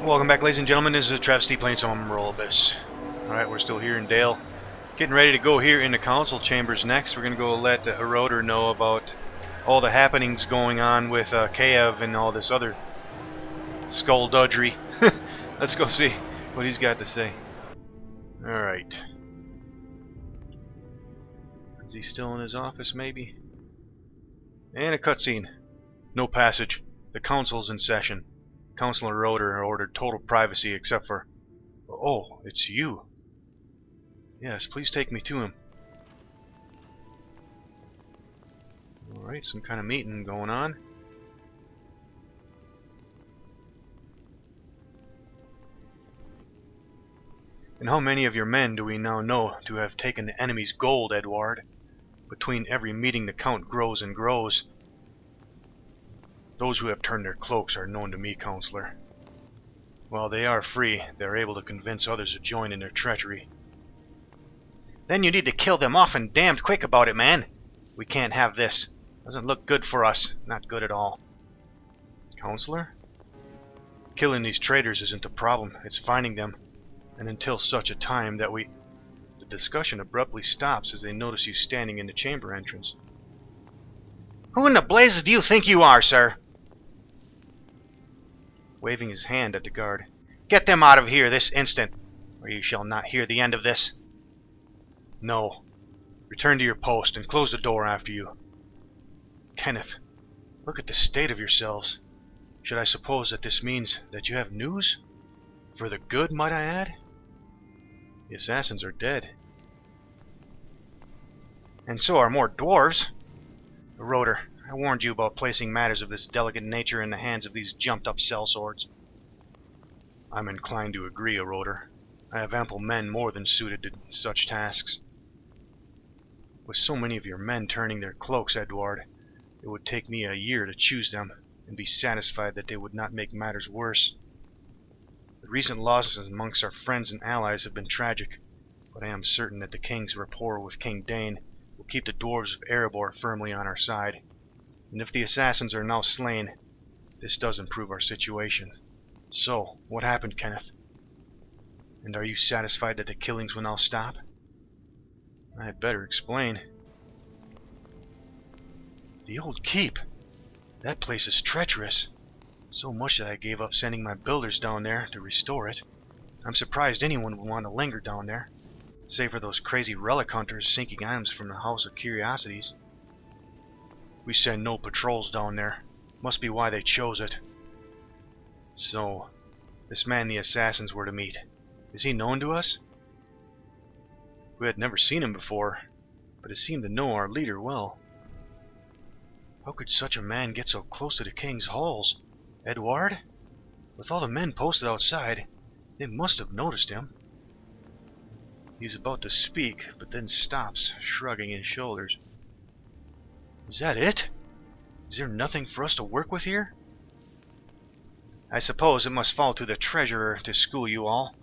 Welcome back, ladies and gentlemen. This is AhTravesty playing some Umbral Abyss. Alright, we're still here in Dale. Getting ready to go here in the council chambers next. We're going to go let Eroder know about all the happenings going on with Kaev and all this other skullduggery. Let's go see what he's got to say. Alright. Is he still in his office, maybe? And a cutscene. No passage. The council's in session. Councilor Eroder ordered total privacy except for... Oh, it's you. Yes, please take me to him. Alright, some kind of meeting going on. And how many of your men do we now know to have taken the enemy's gold, Edward? Between every meeting the count grows and grows. Those who have turned their cloaks are known to me, Counselor. While they are free, they are able to convince others to join in their treachery. Then you need to kill them off and damned quick about it, man. We can't have this. Doesn't look good for us. Not good at all. Counselor? Killing these traitors isn't the problem. It's finding them. And until such a time that we... The discussion abruptly stops as they notice you standing in the chamber entrance. Who in the blazes do you think you are, sir? Waving his hand at the guard. Get them out of here this instant, or you shall not hear the end of this. No. Return to your post and close the door after you. Kenneth, look at the state of yourselves. Should I suppose that this means that you have news? For the good, might I add? The assassins are dead. And so are more dwarves. Eroder, I warned you about placing matters of this delicate nature in the hands of these jumped-up sellswords. I'm inclined to agree, Eroder. I have ample men more than suited to such tasks. With so many of your men turning their cloaks, Edward, it would take me a year to choose them, and be satisfied that they would not make matters worse. The recent losses amongst our friends and allies have been tragic, but I am certain that the king's rapport with King Dane will keep the dwarves of Erebor firmly on our side. And if the assassins are now slain, this does improve our situation. So, what happened, Kenneth? And are you satisfied that the killings will now stop? I had better explain. The old keep. That place is treacherous. So much that I gave up sending my builders down there to restore it. I'm surprised anyone would want to linger down there, save for those crazy relic hunters sinking items from the House of Curiosities. We send no patrols down there. Must be why they chose it. So, this man the assassins were to meet, is he known to us? We had never seen him before, but he seemed to know our leader well. How could such a man get so close to the king's halls? Edward? With all the men posted outside, they must have noticed him. He's about to speak, but then stops, shrugging his shoulders. Is that it? Is there nothing for us to work with here? I suppose it must fall to the treasurer to school you all.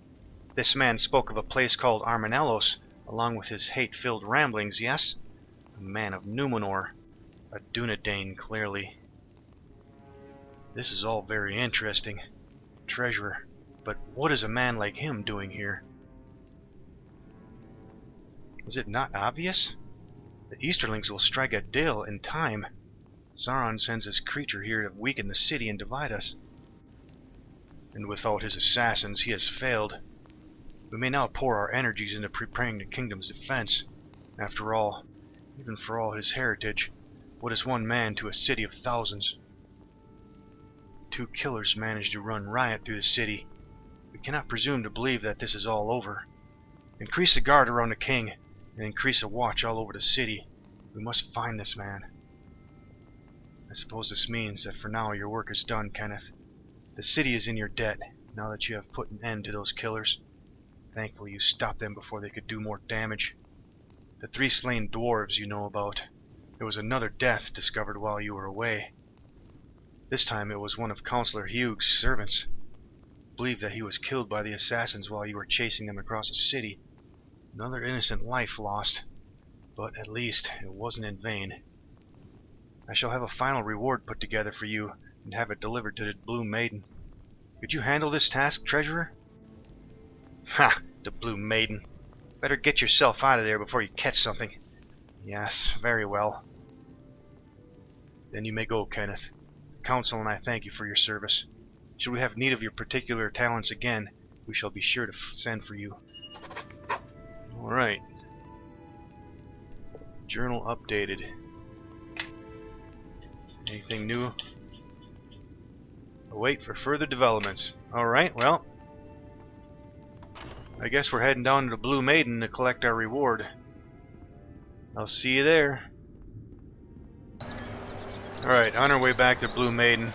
This man spoke of a place called Armanellos, along with his hate-filled ramblings, yes? A man of Numenor. A Dunedain, clearly. This is all very interesting. Treasurer. But what is a man like him doing here? Is it not obvious? The Easterlings will strike at Dale in time. Sauron sends his creature here to weaken the city and divide us. And without his assassins, he has failed. We may now pour our energies into preparing the kingdom's defense. After all, even for all his heritage, what is one man to a city of thousands? Two killers managed to run riot through the city. We cannot presume to believe that this is all over. Increase the guard around the king, and increase a watch all over the city. We must find this man. I suppose this means that for now your work is done, Kenneth. The city is in your debt, now that you have put an end to those killers. Thankfully you stopped them before they could do more damage. The 3 slain dwarves you know about. There was another death discovered while you were away. This time it was one of Councillor Hugh's servants. Believed that he was killed by the assassins while you were chasing them across the city. Another innocent life lost, but at least it wasn't in vain. I shall have a final reward put together for you and have it delivered to the Blue Maiden. Could you handle this task, treasurer? Ha! The Blue Maiden. Better get yourself out of there before you catch something. Yes, very well. Then you may go, Kenneth. The Council and I thank you for your service. Should we have need of your particular talents again, we shall be sure to send for you. Alright. Journal updated. Anything new? Await for further developments. Alright, well. I guess we're heading down to the Blue Maiden to collect our reward. I'll see you there. Alright, on our way back to Blue Maiden.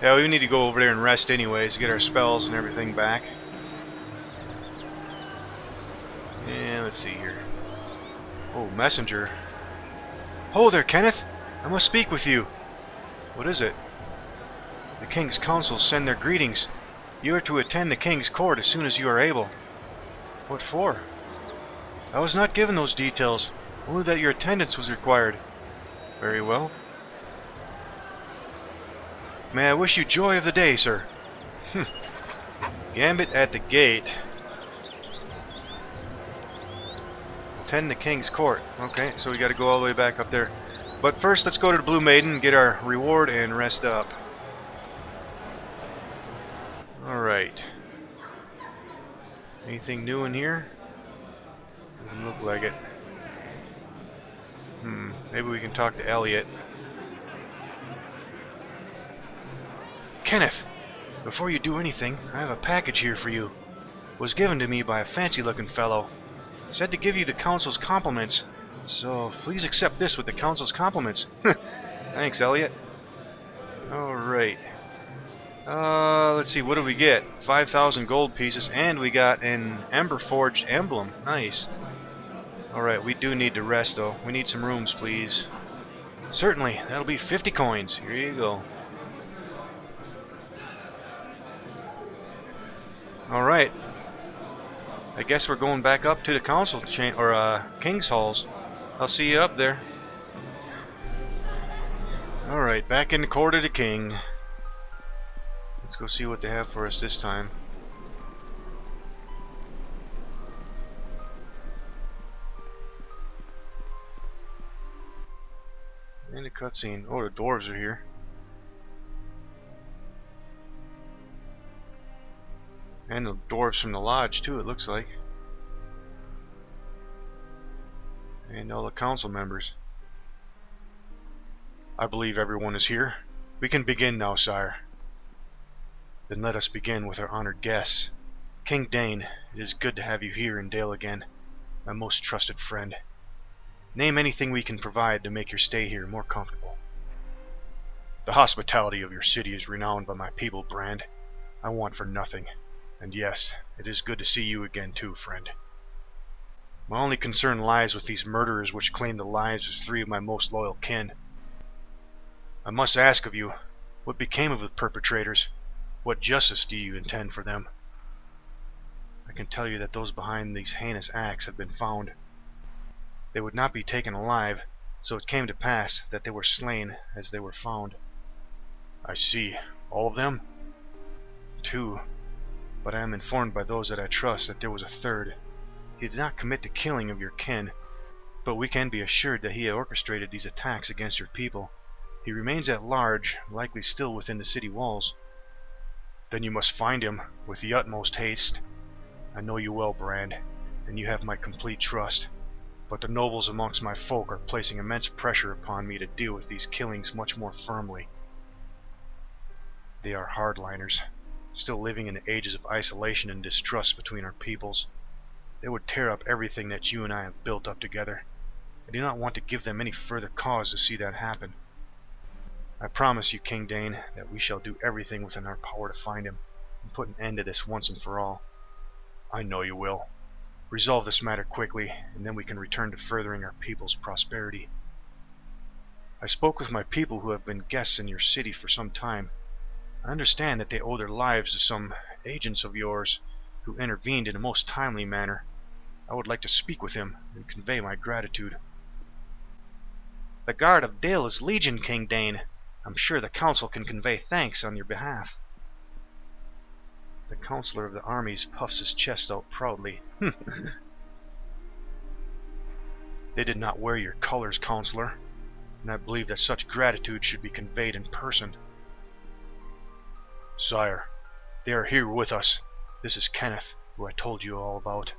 Yeah, we need to go over there and rest anyways, get our spells and everything back. And let's see here. Oh, messenger. Ho there, Kenneth! I must speak with you. What is it? The King's Council send their greetings. You are to attend the King's court as soon as you are able. What for? I was not given those details, only that your attendance was required. Very well. May I wish you joy of the day, sir. Gambit at the gate. Attend the King's court. Okay, so we gotta go all the way back up there. But first, let's go to the Blue Maiden, get our reward, and rest up. Alright. Anything new in here? Doesn't look like it. Maybe we can talk to Elliot. Kenneth! Before you do anything, I have a package here for you. It was given to me by a fancy-looking fellow. Said to give you the Council's compliments. So, please accept this with the Council's compliments. Thanks, Elliot. Alright. Let's see, what do we get? 5,000 gold pieces, and we got an Ember-forged emblem. Nice. Alright, we do need to rest, though. We need some rooms, please. Certainly, that'll be 50 coins. Here you go. Alright. I guess we're going back up to the Council King's Halls. I'll see you up there. Alright, back in the court of the King. Let's go see what they have for us this time. And a cutscene. Oh, the dwarves are here. And the dwarves from the lodge too, it looks like. And all the council members. I believe everyone is here. We can begin now, sire. Then let us begin with our honored guests. King Dane, it is good to have you here in Dale again, my most trusted friend. Name anything we can provide to make your stay here more comfortable. The hospitality of your city is renowned by my people, Brand. I want for nothing. And yes, it is good to see you again too, friend. My only concern lies with these murderers which claim the lives of 3 of my most loyal kin. I must ask of you, what became of the perpetrators? What justice do you intend for them? I can tell you that those behind these heinous acts have been found. They would not be taken alive, so it came to pass that they were slain as they were found. I see. All of them? 2. But I am informed by those that I trust that there was a 3rd. He did not commit the killing of your kin, but we can be assured that he orchestrated these attacks against your people. He remains at large, likely still within the city walls. Then you must find him, with the utmost haste. I know you well, Brand, and you have my complete trust. But the nobles amongst my folk are placing immense pressure upon me to deal with these killings much more firmly. They are hardliners, still living in the ages of isolation and distrust between our peoples. They would tear up everything that you and I have built up together. I do not want to give them any further cause to see that happen. I promise you, King Dane, that we shall do everything within our power to find him and put an end to this once and for all. I know you will. Resolve this matter quickly, and then we can return to furthering our people's prosperity. I spoke with my people who have been guests in your city for some time. I understand that they owe their lives to some agents of yours who intervened in a most timely manner. I would like to speak with him and convey my gratitude. The guard of Dale is legion, King Dane. I'm sure the council can convey thanks on your behalf. The counselor of the armies puffs his chest out proudly. They did not wear your colors, counselor, and I believe that such gratitude should be conveyed in person. Sire, they are here with us. This is Kenneth, who I told you all about.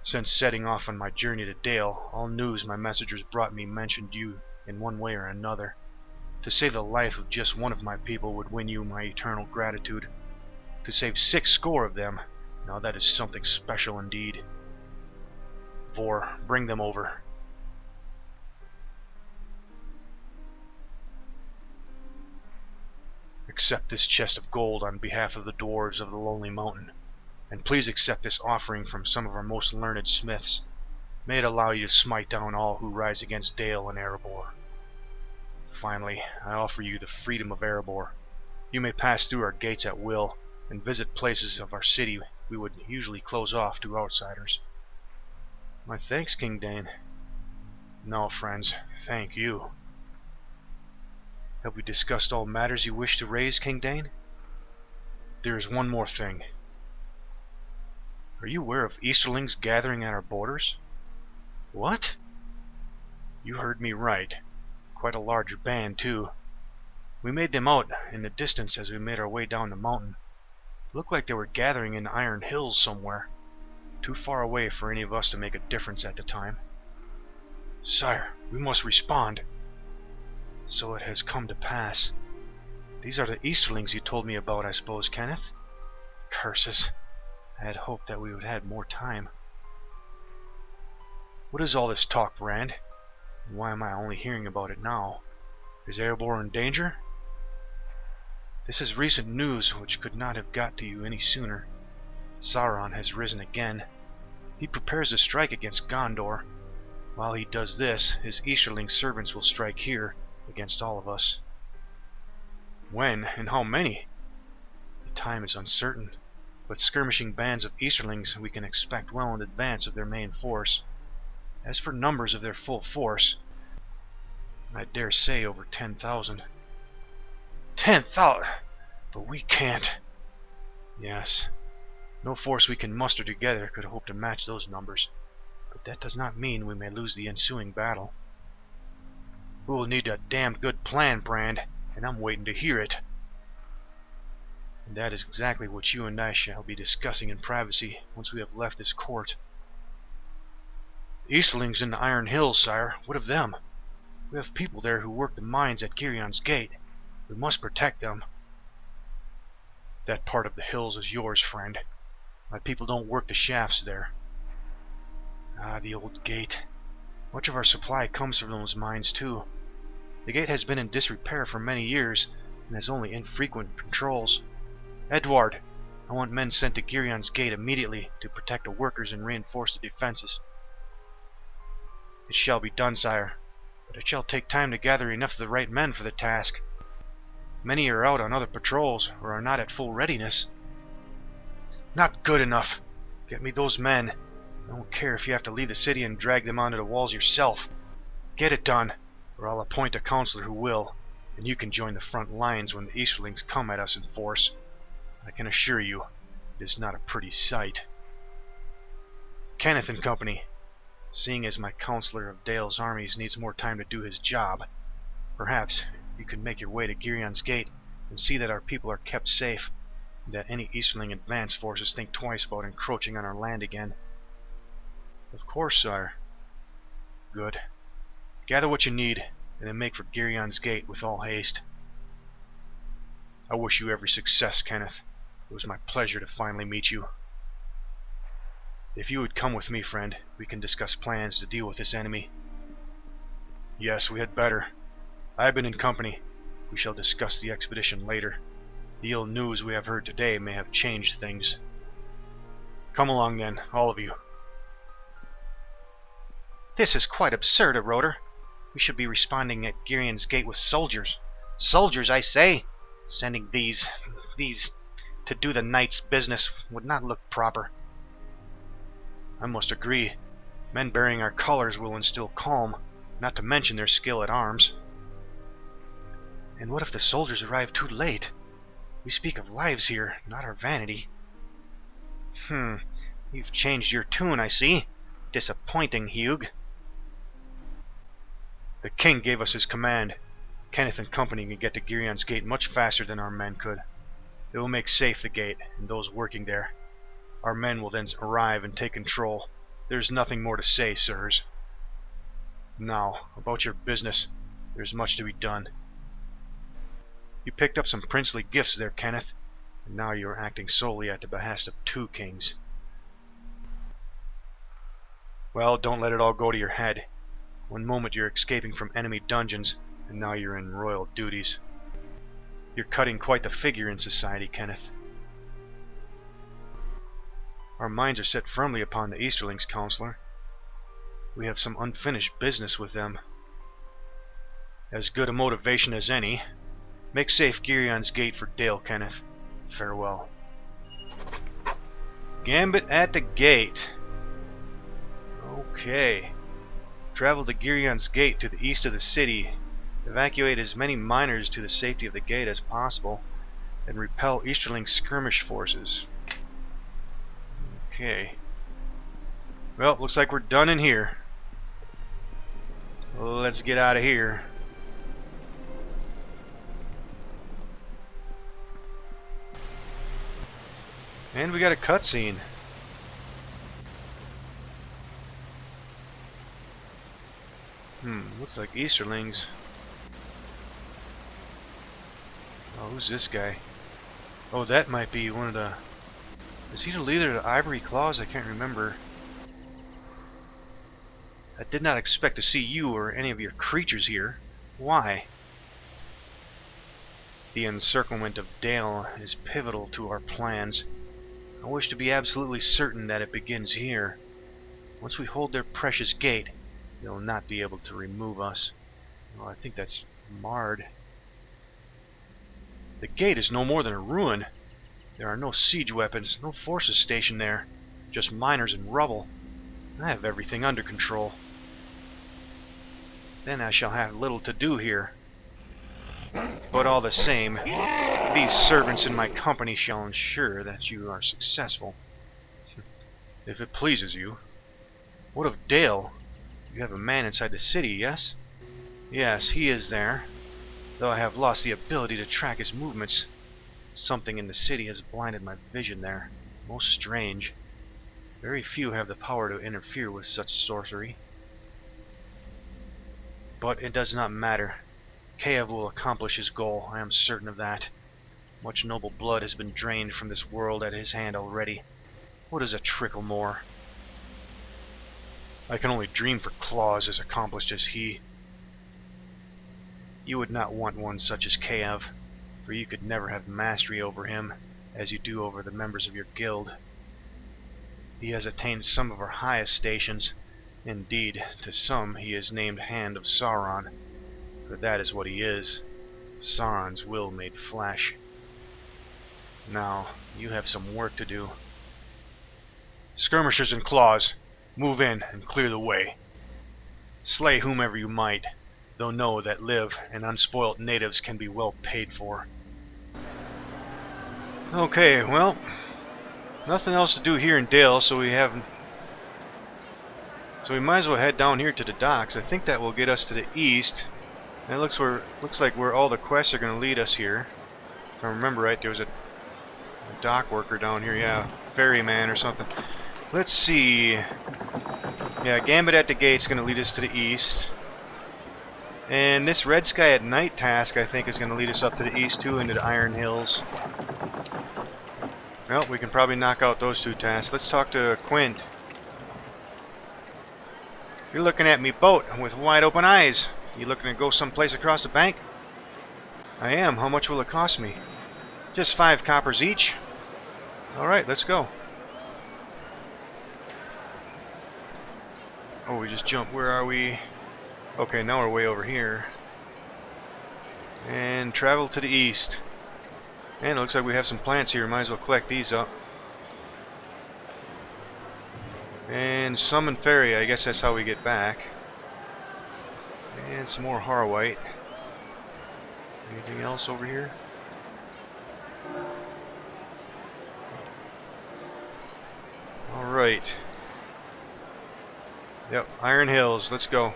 Since setting off on my journey to Dale, all news my messengers brought me mentioned you in one way or another. To save the life of just one of my people would win you my eternal gratitude. To save 60 of them, now that is something special indeed. Vor, bring them over. Accept this chest of gold on behalf of the dwarves of the Lonely Mountain, and please accept this offering from some of our most learned smiths. May it allow you to smite down all who rise against Dale and Erebor. Finally, I offer you the freedom of Erebor. You may pass through our gates at will, and visit places of our city we would usually close off to outsiders. My thanks, King Dane. No, friends, thank you. Have we discussed all matters you wish to raise, King Dane? There is one more thing. Are you aware of Easterlings gathering at our borders? What? You heard me right. Quite a large band, too. We made them out in the distance as we made our way down the mountain. It looked like they were gathering in the Iron Hills somewhere. Too far away for any of us to make a difference at the time. Sire, we must respond. So it has come to pass. These are the Easterlings you told me about, I suppose, Kenneth? Curses. I had hoped that we would have more time. What is all this talk, Brand? And why am I only hearing about it now? Is Erebor in danger? This is recent news which could not have got to you any sooner. Sauron has risen again. He prepares to strike against Gondor. While he does this, his Easterling servants will strike here against all of us. When and how many? The time is uncertain, but skirmishing bands of Easterlings we can expect well in advance of their main force. As for numbers of their full force, I dare say over 10,000. 10,000? But we can't. Yes. No force we can muster together could hope to match those numbers. But that does not mean we may lose the ensuing battle. We will need a damned good plan, Brand, and I'm waiting to hear it. And that is exactly what you and I shall be discussing in privacy once we have left this court. The Easterlings in the Iron Hills, sire. What of them? We have people there who work the mines at Girion's Gate. We must protect them. That part of the hills is yours, friend. My people don't work the shafts there. Ah, the old gate. Much of our supply comes from those mines, too. The gate has been in disrepair for many years, and has only infrequent patrols. Edward, I want men sent to Girion's Gate immediately to protect the workers and reinforce the defenses. It shall be done, sire, but it shall take time to gather enough of the right men for the task. Many are out on other patrols, or are not at full readiness. Not good enough. Get me those men. I don't care if you have to leave the city and drag them onto the walls yourself. Get it done, or I'll appoint a counselor who will, and you can join the front lines when the Easterlings come at us in force. I can assure you, it is not a pretty sight. Kenneth and company, seeing as my counselor of Dale's armies needs more time to do his job, perhaps you could make your way to Girion's Gate and see that our people are kept safe, and that any Easterling advance forces think twice about encroaching on our land again. Of course, sire. Good. Gather what you need, and then make for Girion's Gate with all haste. I wish you every success, Kenneth. It was my pleasure to finally meet you. If you would come with me, friend, we can discuss plans to deal with this enemy. Yes, we had better. I have been in company. We shall discuss the expedition later. The ill news we have heard today may have changed things. Come along then, all of you. This is quite absurd, Eroder. We should be responding at Girion's Gate with soldiers. Soldiers, I say! Sending these to do the knight's business would not look proper. I must agree. Men bearing our colors will instill calm, not to mention their skill at arms. And what if the soldiers arrive too late? We speak of lives here, not our vanity. You've changed your tune, I see. Disappointing, Hugh. The king gave us his command. Kenneth and company can get to Gerion's gate much faster than our men could. It will make safe the gate, and those working there. Our men will then arrive and take control. There's nothing more to say, sirs. Now, about your business. There's much to be done. You picked up some princely gifts there, Kenneth, and now you are acting solely at the behest of two kings. Well, don't let it all go to your head. One moment you're escaping from enemy dungeons, and now you're in royal duties. You're cutting quite the figure in society, Kenneth. Our minds are set firmly upon the Easterlings, Counselor. We have some unfinished business with them. As good a motivation as any. Make safe Gerion's gate for Dale, Kenneth. Farewell. Gambit at the gate. Okay. Travel to Gerion's gate to the east of the city. Evacuate as many miners to the safety of the gate as possible, and repel Easterling skirmish forces. Okay. Well, looks like we're done in here. Let's get out of here. And we got a cutscene. Looks like Easterlings. Oh, who's this guy? Oh, that might be one of the... Is he the leader of the Ivory Claws? I can't remember. I did not expect to see you or any of your creatures here. Why? The encirclement of Dale is pivotal to our plans. I wish to be absolutely certain that it begins here. Once we hold their precious gate, they'll not be able to remove us. Well, I think that's Mard. The gate is no more than a ruin. There are no siege weapons, no forces stationed there. Just miners and rubble. I have everything under control. Then I shall have little to do here. But all the same, these servants in my company shall ensure that you are successful. If it pleases you. What of Dale? You have a man inside the city, yes? Yes, he is there. Though I have lost the ability to track his movements. Something in the city has blinded my vision there. Most strange. Very few have the power to interfere with such sorcery. But it does not matter. Keev will accomplish his goal, I am certain of that. Much noble blood has been drained from this world at his hand already. What is a trickle more? I can only dream for claws as accomplished as he. You would not want one such as Keev, for you could never have mastery over him, as you do over the members of your guild. He has attained some of our highest stations. Indeed, to some he is named Hand of Sauron, for that is what he is, Sauron's will made flesh. Now, you have some work to do. Skirmishers and claws, move in and clear the way. Slay whomever you might, though know that live and unspoilt natives can be well paid for. Okay, well, nothing else to do here in Dale, so we might as well head down here to the docks. I think that will get us to the east. And it looks like where all the quests are going to lead us here. If I remember right, there was a dock worker down here, yeah, ferryman or something. Let's see. Yeah, Gambit at the Gate is going to lead us to the east. And this Red Sky at Night task, I think, is going to lead us up to the east too, into the Iron Hills. Well, we can probably knock out those two tasks. Let's talk to Quint. You're looking at me boat with wide open eyes. You looking to go someplace across the bank? I am. How much will it cost me? Just 5 coppers each. Alright, let's go. Oh, we just jumped. Where are we? Okay, now we're way over here. And travel to the east. And it looks like we have some plants here. Might as well collect these up. And summon ferry. I guess that's how we get back. And some more Harwhite. Anything else over here? Alright. Yep, Iron Hills, let's go.